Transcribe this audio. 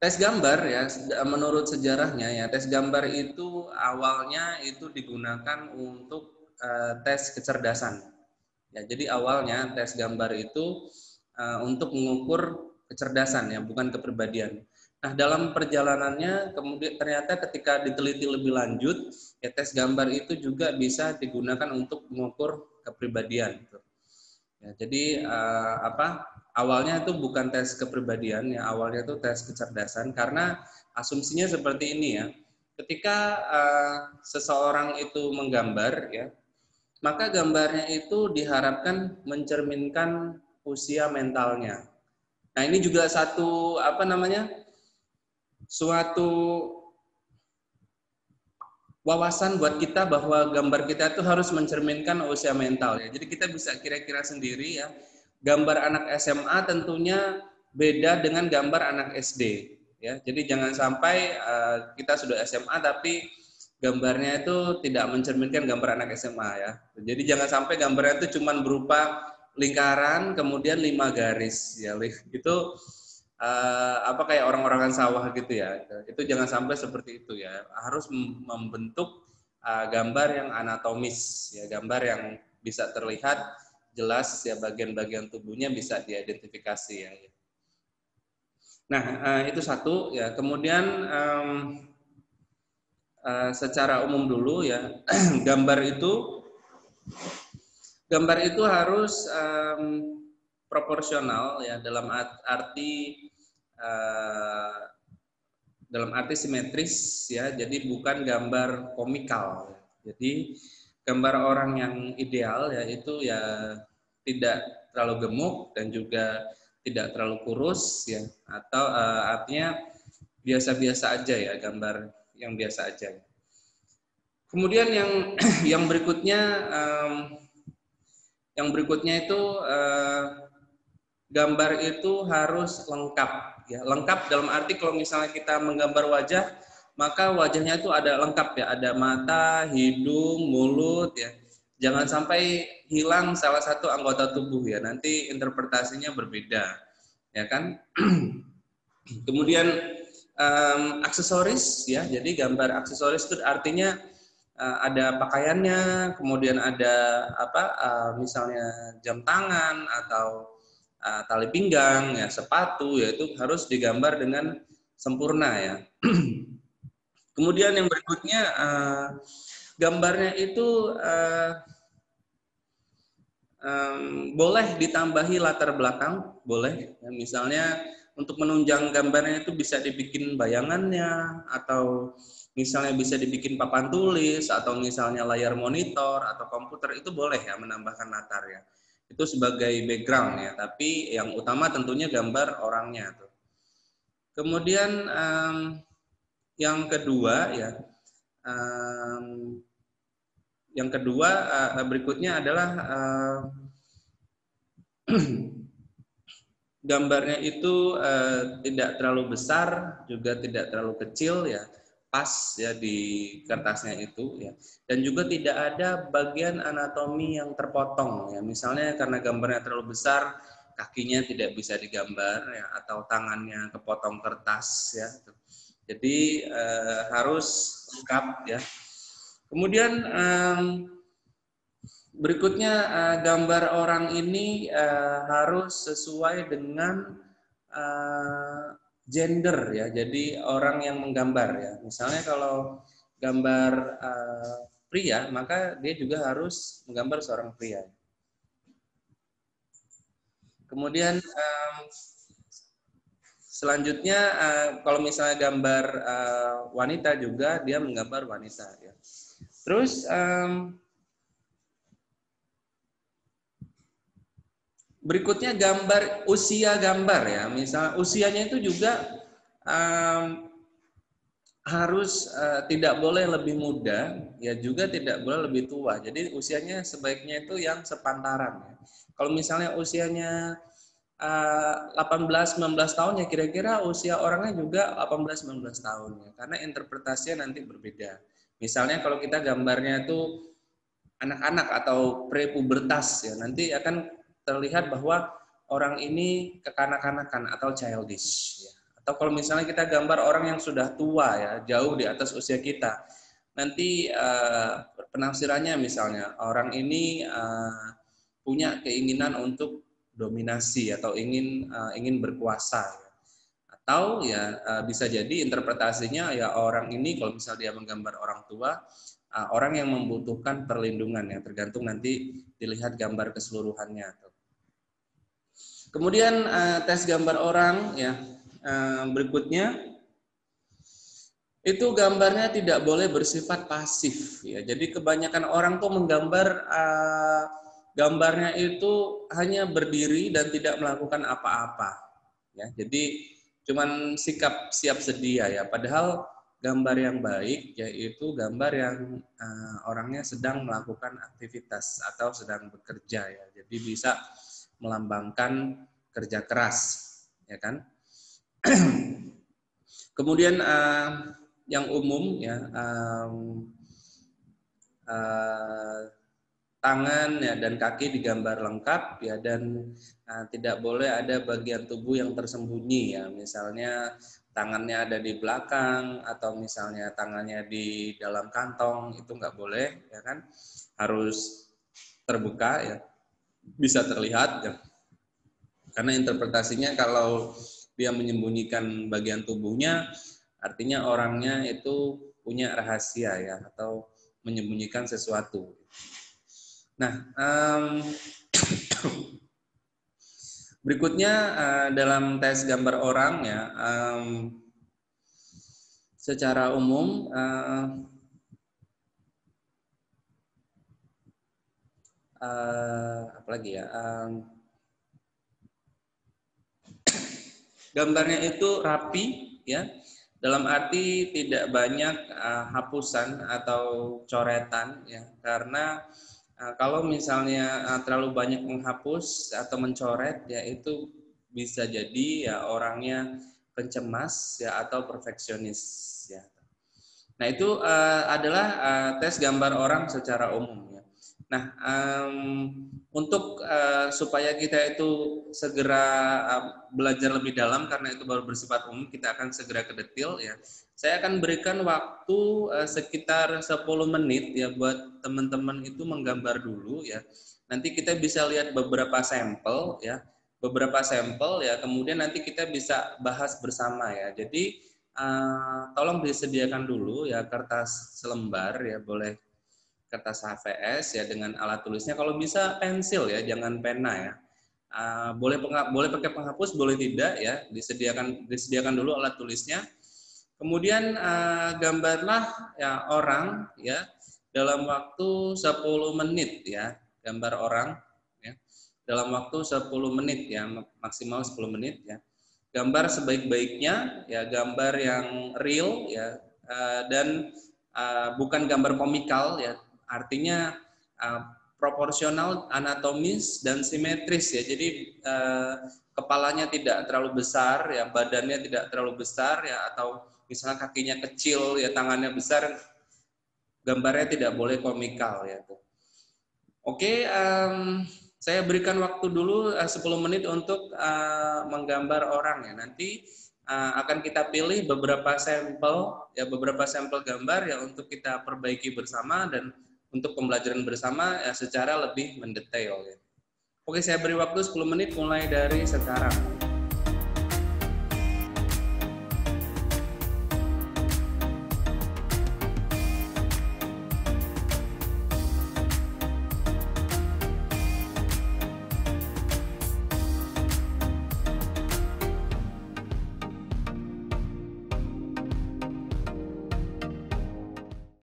tes gambar ya, menurut sejarahnya ya, tes gambar itu awalnya itu digunakan untuk tes kecerdasan. Ya, jadi awalnya tes gambar itu untuk mengukur kecerdasan ya, bukan kepribadian. Nah, dalam perjalanannya kemudian ternyata ketika diteliti lebih lanjut, ya tes gambar itu juga bisa digunakan untuk mengukur kepribadian. Ya, jadi awalnya itu bukan tes kepribadian, ya awalnya itu tes kecerdasan karena asumsinya seperti ini ya. Ketika seseorang itu menggambar ya, maka gambarnya itu diharapkan mencerminkan usia mentalnya. Nah, ini juga satu suatu wawasan buat kita bahwa gambar kita itu harus mencerminkan usia mental ya. Jadi kita bisa kira-kira sendiri ya. Gambar anak SMA tentunya beda dengan gambar anak SD ya. Jadi jangan sampai kita sudah SMA tapi gambarnya itu tidak mencerminkan gambar anak SMA ya. Jadi jangan sampai gambarnya itu cuma berupa lingkaran kemudian 5 garis ya. Itu kayak orang-orangan sawah gitu ya. Itu jangan sampai seperti itu ya. Harus membentuk gambar yang anatomis ya, gambar yang bisa terlihat jelas ya, bagian-bagian tubuhnya bisa diidentifikasi ya. Nah, itu satu ya. Kemudian secara umum dulu ya, gambar itu harus proporsional ya, dalam arti simetris ya, jadi bukan gambar komikal. Jadi gambar orang yang ideal ya itu ya tidak terlalu gemuk dan juga tidak terlalu kurus ya, atau artinya biasa-biasa aja ya, gambar yang biasa aja. Kemudian yang berikutnya itu gambar itu harus lengkap ya. Lengkap dalam arti kalau misalnya kita menggambar wajah, maka wajahnya itu ada lengkap ya, ada mata, hidung, mulut ya. Jangan sampai hilang salah satu anggota tubuh ya, nanti interpretasinya berbeda ya kan. Kemudian aksesoris ya, jadi gambar aksesoris itu artinya ada pakaiannya, kemudian ada misalnya jam tangan atau tali pinggang ya, sepatu ya, itu harus digambar dengan sempurna ya. Kemudian yang berikutnya gambarnya itu boleh ditambahi latar belakang, boleh ya, misalnya untuk menunjang gambarnya itu bisa dibikin bayangannya, atau misalnya bisa dibikin papan tulis, atau misalnya layar monitor atau komputer, itu boleh ya menambahkan latar ya. Itu sebagai background ya, tapi yang utama tentunya gambar orangnya tuh. Kemudian yang kedua ya, berikutnya adalah gambarnya itu tidak terlalu besar juga tidak terlalu kecil ya, pas ya di kertasnya itu ya, dan juga tidak ada bagian anatomi yang terpotong ya, misalnya karena gambarnya terlalu besar kakinya tidak bisa digambar ya, atau tangannya kepotong kertas ya. Jadi harus lengkap ya. Kemudian berikutnya gambar orang ini harus sesuai dengan gender ya. Jadi orang yang menggambar ya. Misalnya kalau gambar pria, maka dia juga harus menggambar seorang pria. Kemudian selanjutnya kalau misalnya gambar wanita juga dia menggambar wanita ya. Terus berikutnya gambar usia gambar ya, misalnya usianya itu juga harus tidak boleh lebih muda ya, juga tidak boleh lebih tua. Jadi usianya sebaiknya itu yang sepantaran ya. Kalau misalnya usianya 18-19 tahun ya, kira-kira usia orangnya juga 18-19 tahun ya, karena interpretasinya nanti berbeda. Misalnya kalau kita gambarnya itu anak-anak atau prepubertas ya, nanti akan terlihat bahwa orang ini kekanak-kanakan atau childish ya, Atau kalau misalnya kita gambar orang yang sudah tua ya, jauh di atas usia kita, nanti penafsirannya misalnya orang ini punya keinginan untuk dominasi atau ingin berkuasa, atau ya bisa jadi interpretasinya ya orang ini kalau misalnya dia menggambar orang tua, orang yang membutuhkan perlindungan ya, tergantung nanti dilihat gambar keseluruhannya. Kemudian tes gambar orang ya. Berikutnya itu gambarnya tidak boleh bersifat pasif ya. Jadi kebanyakan orang tuh menggambar gambarnya itu hanya berdiri dan tidak melakukan apa-apa ya. Jadi cuman sikap siap sedia ya. Padahal gambar yang baik yaitu gambar yang orangnya sedang melakukan aktivitas atau sedang bekerja ya. Jadi bisa melambangkan kerja keras ya kan. Kemudian yang umum ya, tangan ya dan kaki digambar lengkap ya, dan tidak boleh ada bagian tubuh yang tersembunyi ya, misalnya tangannya ada di belakang atau misalnya tangannya di dalam kantong, itu nggak boleh ya kan, harus terbuka ya, bisa terlihat ya. Karena interpretasinya kalau dia menyembunyikan bagian tubuhnya, artinya orangnya itu punya rahasia ya, atau menyembunyikan sesuatu. Nah, berikutnya dalam tes gambar orang ya, secara umum apalagi ya, gambarnya itu rapi ya, dalam arti tidak banyak hapusan atau coretan ya, karena kalau misalnya terlalu banyak menghapus atau mencoret ya, itu bisa jadi ya orangnya pencemas ya atau perfeksionis ya. Nah, itu adalah tes gambar orang secara umum ya. Nah, untuk supaya kita itu segera belajar lebih dalam, karena itu baru bersifat umum, kita akan segera ke detail ya. Saya akan berikan waktu sekitar 10 menit ya buat teman-teman itu menggambar dulu ya. Nanti kita bisa lihat beberapa sampel ya, kemudian nanti kita bisa bahas bersama ya. Jadi tolong disediakan dulu ya kertas selembar ya, boleh kertas HVS ya dengan alat tulisnya, kalau bisa pensil ya, jangan pena ya. Boleh pakai penghapus, boleh tidak ya, disediakan dulu alat tulisnya. Kemudian gambarlah ya orang ya dalam waktu 10 menit ya, gambar orang ya dalam waktu 10 menit ya, maksimal 10 menit ya. Gambar sebaik-baiknya ya, gambar yang real ya, dan bukan gambar komikal ya, artinya proporsional, anatomis, dan simetris ya. Jadi kepalanya tidak terlalu besar ya, badannya tidak terlalu besar ya, atau misalnya kakinya kecil ya, tangannya besar, gambarnya tidak boleh komikal ya. Oke, saya berikan waktu dulu 10 menit untuk menggambar orang ya. Nanti akan kita pilih beberapa sampel gambar ya untuk kita perbaiki bersama dan untuk pembelajaran bersama ya secara lebih mendetail ya. Oke, saya beri waktu 10 menit mulai dari sekarang.